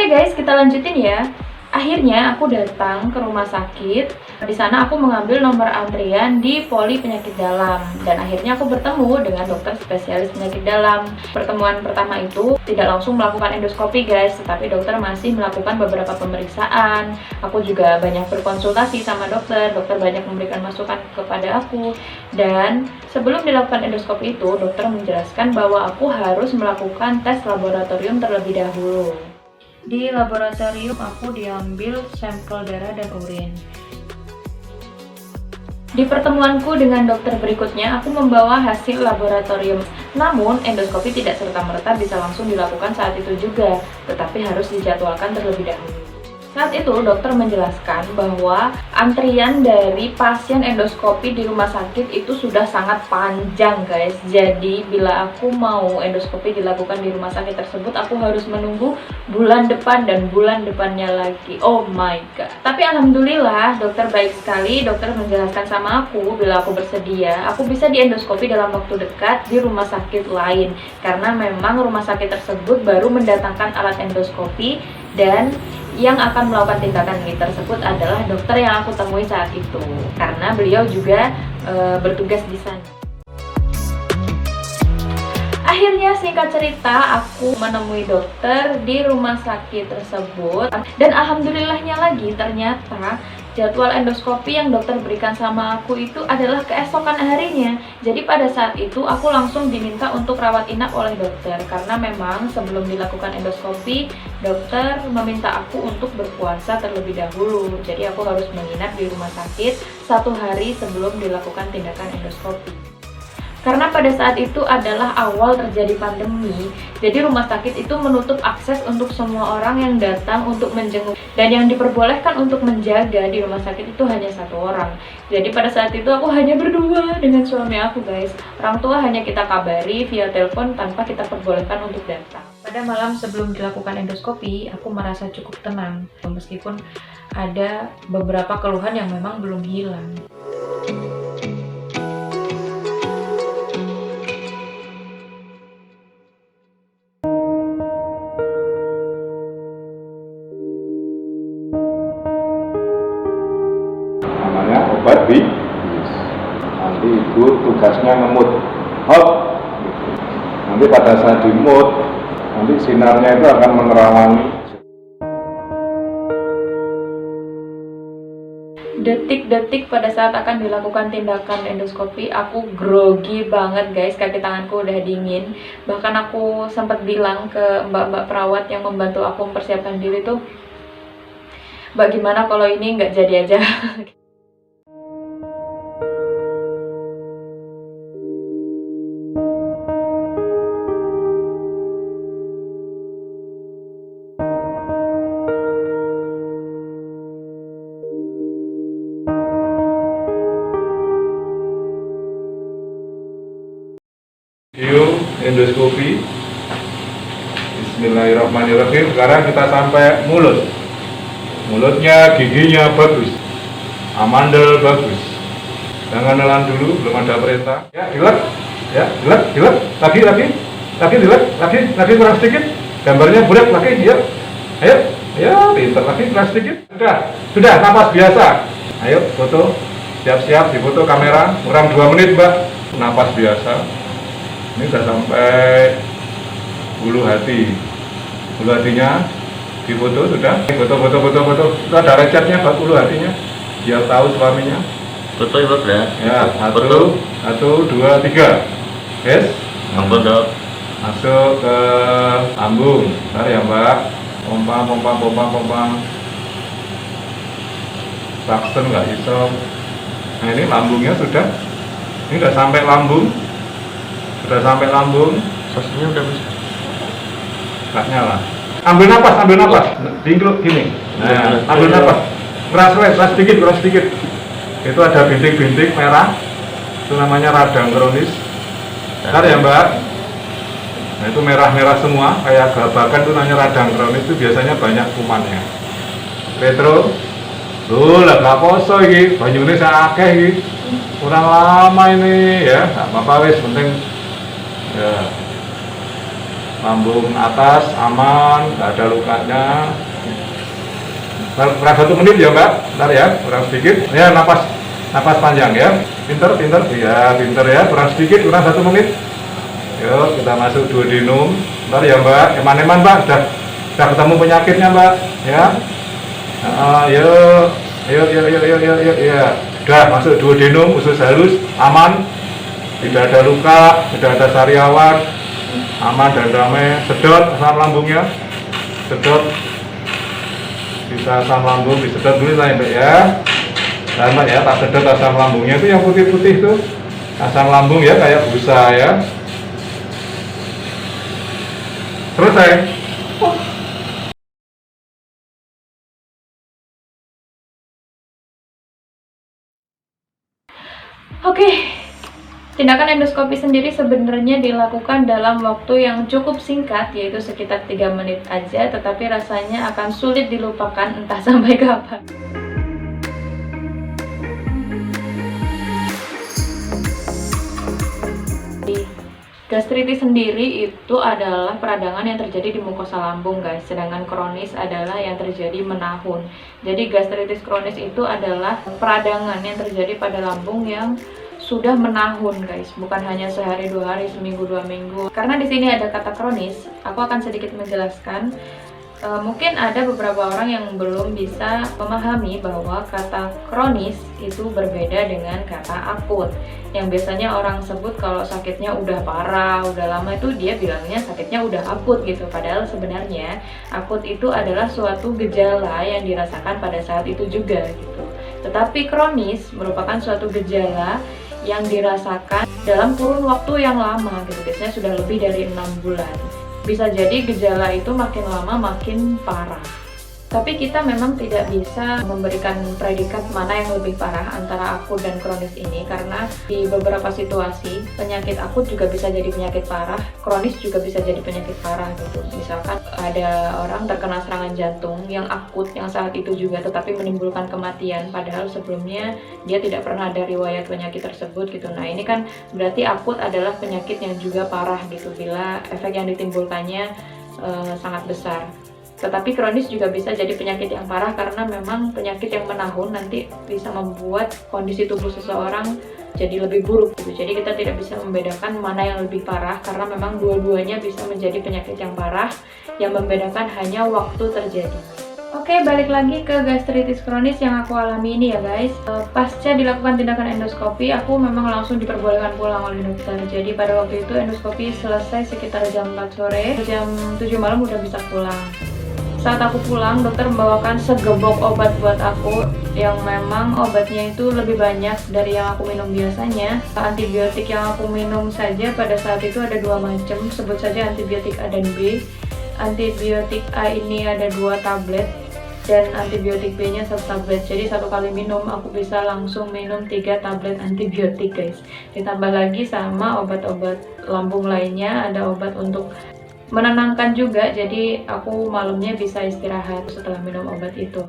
Oke guys, kita lanjutin ya. Akhirnya aku datang ke rumah sakit. Di sana aku mengambil nomor antrian di Poli Penyakit Dalam dan akhirnya aku bertemu dengan dokter spesialis penyakit dalam. Pertemuan pertama itu tidak langsung melakukan endoskopi guys, tetapi dokter masih melakukan beberapa pemeriksaan. Aku juga banyak berkonsultasi sama dokter banyak memberikan masukan kepada aku. Dan sebelum dilakukan endoskopi itu, dokter menjelaskan bahwa aku harus melakukan tes laboratorium terlebih dahulu. Di laboratorium aku diambil sampel darah dan urin. Di pertemuanku dengan dokter berikutnya, aku membawa hasil laboratorium. Namun, endoskopi tidak serta-merta bisa langsung dilakukan saat itu juga, tetapi harus dijadwalkan terlebih dahulu. Saat itu, dokter menjelaskan bahwa antrian dari pasien endoskopi di rumah sakit itu sudah sangat panjang guys. Jadi, bila aku mau endoskopi dilakukan di rumah sakit tersebut, aku harus menunggu bulan depan dan bulan depannya lagi. Oh my god. Tapi alhamdulillah, dokter baik sekali. Dokter menjelaskan sama aku, bila aku bersedia, aku bisa diendoskopi dalam waktu dekat di rumah sakit lain. Karena memang rumah sakit tersebut baru mendatangkan alat endoskopi dan yang akan melakukan tindakan ini tersebut adalah dokter yang aku temui saat itu, karena beliau juga bertugas di sana. Akhirnya singkat cerita, aku menemui dokter di rumah sakit tersebut dan alhamdulillahnya lagi ternyata jadwal endoskopi yang dokter berikan sama aku itu adalah keesokan harinya. Jadi pada saat itu aku langsung diminta untuk rawat inap oleh dokter karena memang sebelum dilakukan endoskopi dokter meminta aku untuk berpuasa terlebih dahulu. Jadi aku harus menginap di rumah sakit 1 hari sebelum dilakukan tindakan endoskopi. Karena pada saat itu adalah awal terjadi pandemi, jadi rumah sakit itu menutup akses untuk semua orang yang datang untuk menjenguk. Dan yang diperbolehkan untuk menjaga di rumah sakit itu hanya 1 orang. Jadi pada saat itu aku hanya berdua dengan suami aku guys. Orang tua hanya kita kabari via telepon tanpa kita perbolehkan untuk datang. Pada malam sebelum dilakukan endoskopi, aku merasa cukup tenang. Meskipun ada beberapa keluhan yang memang belum hilang. Obat bis. Nanti ibu tugasnya ngemut hot gitu. Nanti pada saat dimut, nanti sinarnya itu akan menerangi. Detik-detik pada saat akan dilakukan tindakan endoskopi, aku grogi banget guys, kaki tanganku udah dingin. Bahkan aku sempat bilang ke mbak-mbak perawat yang membantu aku mempersiapkan diri tuh, "Mbak, gimana kalau ini nggak jadi aja?" Video endoskopi. Bismillahirrahmanirrahim. Sekarang kita sampai mulut. Mulutnya, giginya bagus, amandel bagus. Jangan nelan dulu, belum ada perintah. Ya, dilek, ya, dilek, lagi, lagi kurang sedikit. Gambarnya bulat lagi, ya, ayo, ya, pintar lagi kurang sedikit. Sudah, napas biasa. Ayo, foto, siap-siap difoto kamera. Kurang 2 menit mbak, napas biasa. Ini sudah sampai bulu hati. Bulu hatinya difoto sudah. Foto. Itu ada recetnya buat bulu hatinya. Biar tahu suaminya. Foto ya Pak ya? Ya, 1, 2, 3. Yes. Ampun dok. Masuk ke lambung. Bentar ya mbak. Pompang. Suction nggak iso. Nah ini lambungnya sudah. Ini udah sampai lambung. Sosnya udah bisa. Nggak nyala. Ambil napas. Tinggal gini. Nah, ambil napas. Keras sedikit. Itu ada bintik-bintik merah. Itu namanya radang kronis. Bentar ya mbak. Nah itu merah-merah semua. Kayak gabakan itu namanya radang kronis. Itu biasanya banyak kumannya. Retro. Loh, lah gak poso ini. Banyune sakeh ini. Kurang lama ini ya. Gak apa-apa wis, penting ya. lambung atas aman, nggak ada lukanya. Kurang 1 menit ya Mbak, bentar ya, kurang sedikit. Ya, napas panjang ya, pinter ya, pinter ya, kurang sedikit, kurang 1 menit. Yuk, kita masuk duodenum. Bentar ya Mbak, eman-eman Mbak, sudah ketemu penyakitnya Mbak, ya. Yuk, ya. Sudah masuk duodenum, usus halus, aman, tidak ada luka, tidak ada sariawan, aman dan damai. Sedot asam lambungnya, sedot. Bisa asam lambung disedot dulu lah Mbak ya. Dan Mbak ya, tak sedot asam lambungnya itu yang putih-putih tuh. Asam lambung ya, kayak busa ya. Selesai. Oke, tindakan endoskopi sendiri sebenarnya dilakukan dalam waktu yang cukup singkat, yaitu sekitar 3 menit aja, tetapi rasanya akan sulit dilupakan entah sampai kapan. Gastritis sendiri itu adalah peradangan yang terjadi di mukosa lambung guys, sedangkan kronis adalah yang terjadi menahun. Jadi gastritis kronis itu adalah peradangan yang terjadi pada lambung yang sudah menahun guys, bukan hanya sehari 2 hari, seminggu 2 minggu. Karena di sini ada kata kronis, aku akan sedikit menjelaskan. Mungkin ada beberapa orang yang belum bisa memahami bahwa kata kronis itu berbeda dengan kata akut. Yang biasanya orang sebut kalau sakitnya udah parah, udah lama, itu dia bilangnya sakitnya udah akut gitu. Padahal sebenarnya akut itu adalah suatu gejala yang dirasakan pada saat itu juga gitu. Tetapi kronis merupakan suatu gejala yang dirasakan dalam kurun waktu yang lama gitu. Biasanya sudah lebih dari 6 bulan. Bisa jadi gejala itu makin lama makin parah. Tapi kita memang tidak bisa memberikan predikat mana yang lebih parah antara akut dan kronis ini, karena di beberapa situasi penyakit akut juga bisa jadi penyakit parah, kronis juga bisa jadi penyakit parah gitu. Misalkan ada orang terkena serangan jantung yang akut yang saat itu juga tetapi menimbulkan kematian, padahal sebelumnya dia tidak pernah ada riwayat penyakit tersebut gitu. Nah ini kan berarti akut adalah penyakit yang juga parah gitu bila efek yang ditimbulkannya sangat besar. Tetapi kronis juga bisa jadi penyakit yang parah karena memang penyakit yang menahun nanti bisa membuat kondisi tubuh seseorang jadi lebih buruk gitu. Jadi kita tidak bisa membedakan mana yang lebih parah karena memang dua-duanya bisa menjadi penyakit yang parah, yang membedakan hanya waktu terjadi. Oke, balik lagi ke gastritis kronis yang aku alami ini ya guys. Pasca dilakukan tindakan endoskopi, aku memang langsung diperbolehkan pulang oleh dokter. Jadi pada waktu itu endoskopi selesai sekitar jam 4 sore, jam 7 malam udah bisa pulang. Saat aku pulang, dokter membawakan segebok obat buat aku yang memang obatnya itu lebih banyak dari yang aku minum biasanya. Antibiotik yang aku minum saja pada saat itu ada 2 macam, sebut saja antibiotik A dan B. Antibiotik A ini ada 2 tablet dan antibiotik B-nya 1 tablet. Jadi 1 kali minum aku bisa langsung minum 3 tablet antibiotik guys. Ditambah lagi sama obat-obat lambung lainnya, ada obat untuk menenangkan juga, jadi aku malamnya bisa istirahat setelah minum obat itu.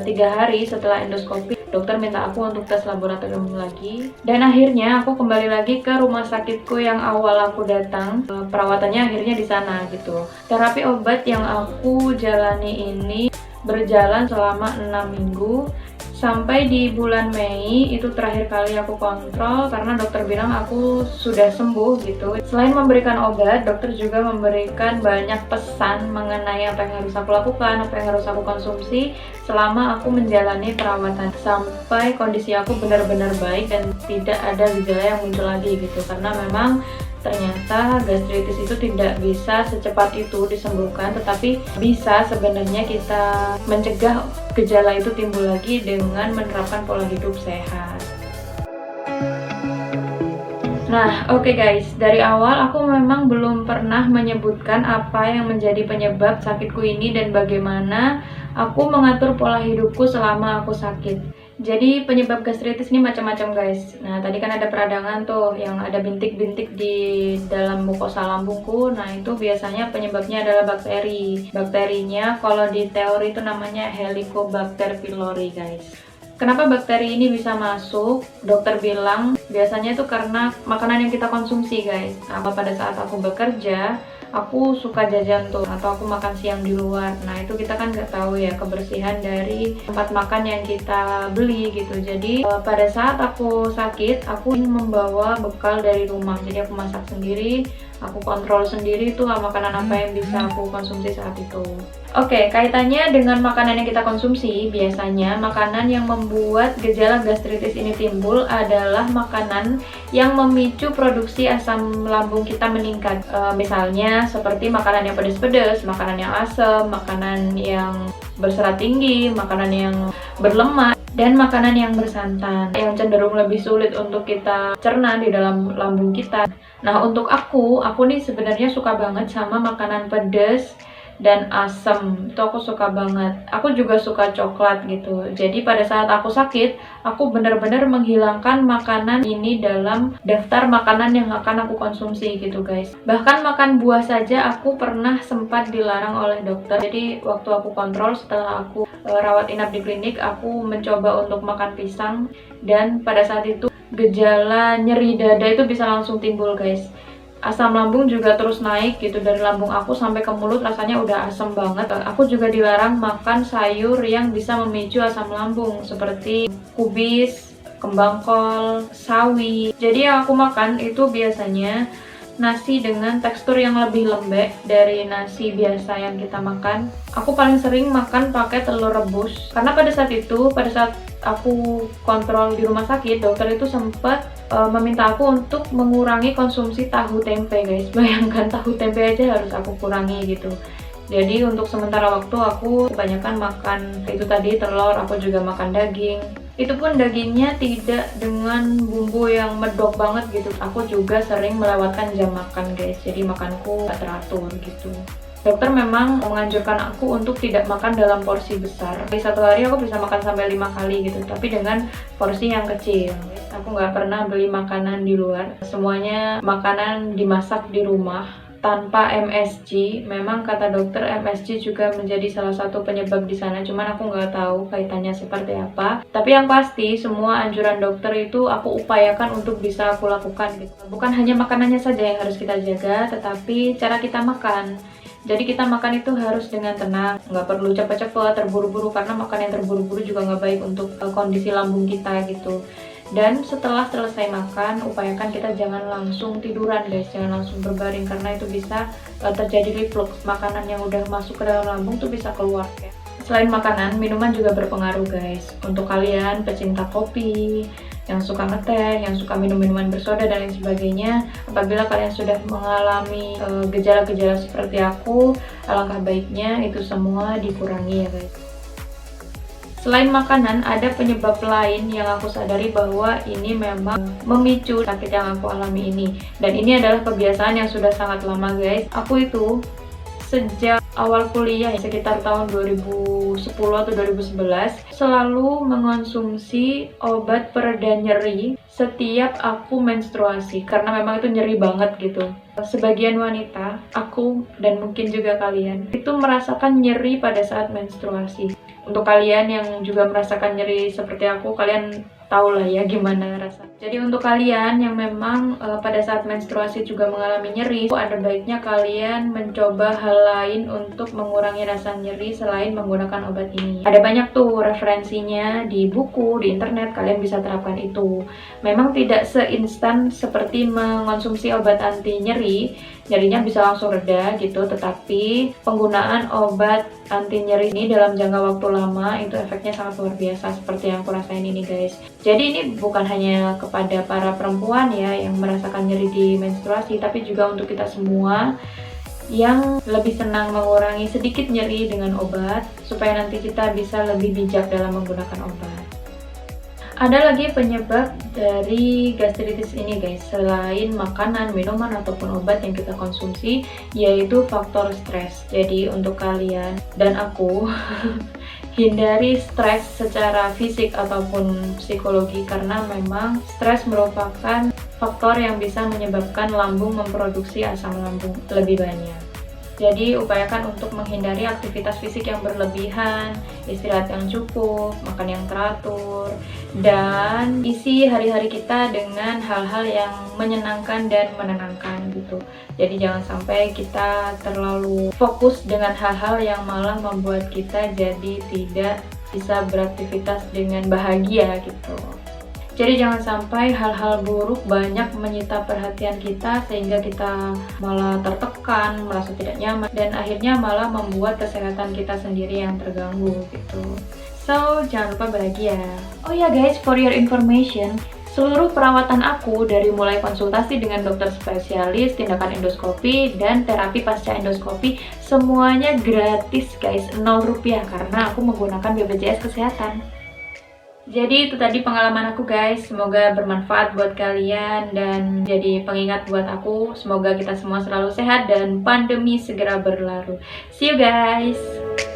3 hari setelah endoskopi, dokter minta aku untuk tes laboratorium lagi, dan akhirnya aku kembali lagi ke rumah sakitku yang awal aku datang. Perawatannya akhirnya di sana gitu. Terapi obat yang aku jalani ini berjalan selama 6 minggu. Sampai di bulan Mei itu terakhir kali aku kontrol karena dokter bilang aku sudah sembuh gitu. Selain memberikan obat, dokter juga memberikan banyak pesan mengenai apa yang harus aku lakukan, apa yang harus aku konsumsi selama aku menjalani perawatan sampai kondisi aku benar-benar baik dan tidak ada gejala yang muncul lagi gitu. Karena memang ternyata gastritis itu tidak bisa secepat itu disembuhkan, tetapi bisa sebenarnya kita mencegah gejala itu timbul lagi dengan menerapkan pola hidup sehat. Nah, oke guys, dari awal aku memang belum pernah menyebutkan apa yang menjadi penyebab sakitku ini dan bagaimana aku mengatur pola hidupku selama aku sakit. Jadi penyebab gastritis ini macam-macam guys. Nah tadi kan ada peradangan tuh yang ada bintik-bintik di dalam mukosa lambungku. Nah itu biasanya penyebabnya adalah bakteri. Bakterinya kalau di teori itu namanya Helicobacter pylori guys. Kenapa bakteri ini bisa masuk? Dokter bilang biasanya itu karena makanan yang kita konsumsi guys. Nah, pada saat aku bekerja, aku suka jajan tuh atau aku makan siang di luar. Nah itu kita kan nggak tahu ya kebersihan dari tempat makan yang kita beli gitu. Jadi pada saat aku sakit, aku ingin membawa bekal dari rumah. Jadi aku masak sendiri, aku kontrol sendiri tuh makanan apa yang bisa aku konsumsi saat itu. Oke, kaitannya dengan makanan yang kita konsumsi, biasanya makanan yang membuat gejala gastritis ini timbul adalah makanan yang memicu produksi asam lambung kita meningkat. Misalnya seperti makanan yang pedas-pedas, makanan yang asam, makanan yang berserat tinggi, makanan yang berlemak, dan makanan yang bersantan yang cenderung lebih sulit untuk kita cerna di dalam lambung kita. Nah, untuk aku nih sebenarnya suka banget sama makanan pedas dan asam. Itu aku suka banget. Aku juga suka coklat gitu. Jadi pada saat aku sakit, aku benar-benar menghilangkan makanan ini dalam daftar makanan yang akan aku konsumsi gitu guys. Bahkan makan buah saja aku pernah sempat dilarang oleh dokter. Jadi waktu aku kontrol setelah aku rawat inap di klinik, aku mencoba untuk makan pisang, dan pada saat itu gejala nyeri dada itu bisa langsung timbul guys. Asam lambung juga terus naik gitu dari lambung aku sampai ke mulut, rasanya udah asam banget. Aku juga dilarang makan sayur yang bisa memicu asam lambung seperti kubis, kembang kol, sawi. Jadi yang aku makan itu biasanya nasi dengan tekstur yang lebih lembek dari nasi biasa yang kita makan. Aku paling sering makan pakai telur rebus karena pada saat aku kontrol di rumah sakit, dokter itu sempat meminta aku untuk mengurangi konsumsi tahu tempe guys. Bayangkan, tahu tempe aja harus aku kurangi gitu. Jadi untuk sementara waktu aku kebanyakan makan itu tadi telur, aku juga makan daging. Itu pun dagingnya tidak dengan bumbu yang medok banget gitu. Aku juga sering melewatkan jam makan guys, jadi makanku gak teratur gitu. Dokter memang menganjurkan aku untuk tidak makan dalam porsi besar. Di satu hari aku bisa makan sampai 5 kali gitu, tapi dengan porsi yang kecil. Aku nggak pernah beli makanan di luar. Semuanya makanan dimasak di rumah tanpa MSG. Memang kata dokter MSG juga menjadi salah satu penyebab di sana, cuman aku nggak tahu kaitannya seperti apa. Tapi yang pasti semua anjuran dokter itu aku upayakan untuk bisa aku lakukan gitu. Bukan hanya makanannya saja yang harus kita jaga, tetapi cara kita makan. Jadi kita makan itu harus dengan tenang, nggak perlu cepet-cepet, terburu-buru, karena makan yang terburu-buru juga nggak baik untuk kondisi lambung kita gitu. Dan setelah selesai makan, upayakan kita jangan langsung tiduran guys, jangan langsung berbaring, karena itu bisa terjadi reflux. Makanan yang udah masuk ke dalam lambung tuh bisa keluar ya. Selain makanan, minuman juga berpengaruh guys. Untuk kalian pecinta kopi, yang suka ngeteh, yang suka minum minuman bersoda dan lain sebagainya, apabila kalian sudah mengalami gejala-gejala seperti aku, alangkah baiknya itu semua dikurangi ya guys. Selain makanan, ada penyebab lain yang aku sadari bahwa ini memang memicu sakit yang aku alami ini. Dan ini adalah kebiasaan yang sudah sangat lama guys. Aku itu sejak awal kuliah sekitar tahun 2010 atau 2011 selalu mengonsumsi obat pereda nyeri setiap aku menstruasi, karena memang itu nyeri banget gitu. Sebagian wanita, aku dan mungkin juga kalian, itu merasakan nyeri pada saat menstruasi. Untuk kalian yang juga merasakan nyeri seperti aku, kalian tahu lah ya gimana rasa. Jadi untuk kalian yang memang pada saat menstruasi juga mengalami nyeri, ada baiknya kalian mencoba hal lain untuk mengurangi rasa nyeri selain menggunakan obat ini. Ada banyak tuh referensinya di buku, di internet, kalian bisa terapkan itu. Memang tidak seinstan seperti mengonsumsi obat anti nyeri, nyerinya bisa langsung reda gitu, tetapi penggunaan obat anti nyeri ini dalam jangka waktu lama itu efeknya sangat luar biasa seperti yang aku rasain ini guys. Jadi ini bukan hanya kepada para perempuan ya yang merasakan nyeri di menstruasi, tapi juga untuk kita semua yang lebih senang mengurangi sedikit nyeri dengan obat supaya nanti kita bisa lebih bijak dalam menggunakan obat. Ada lagi penyebab dari gastritis ini guys, selain makanan, minuman, ataupun obat yang kita konsumsi, yaitu faktor stres. Jadi untuk kalian dan aku hindari stres secara fisik ataupun psikologi, karena memang stres merupakan faktor yang bisa menyebabkan lambung memproduksi asam lambung lebih banyak. Jadi upayakan untuk menghindari aktivitas fisik yang berlebihan, istirahat yang cukup, makan yang teratur, dan isi hari-hari kita dengan hal-hal yang menyenangkan dan menenangkan gitu. Jadi jangan sampai kita terlalu fokus dengan hal-hal yang malah membuat kita jadi tidak bisa beraktivitas dengan bahagia gitu. Jadi jangan sampai hal-hal buruk banyak menyita perhatian kita sehingga kita malah tertekan, merasa tidak nyaman, dan akhirnya malah membuat kesehatan kita sendiri yang terganggu gitu. So, jangan lupa bahagia. Oh ya guys, for your information, seluruh perawatan aku dari mulai konsultasi dengan dokter spesialis, tindakan endoskopi, dan terapi pasca endoskopi semuanya gratis guys, 0 rupiah karena aku menggunakan BPJS Kesehatan. Jadi itu tadi pengalaman aku guys, semoga bermanfaat buat kalian dan jadi pengingat buat aku. Semoga kita semua selalu sehat dan pandemi segera berlalu. See you guys!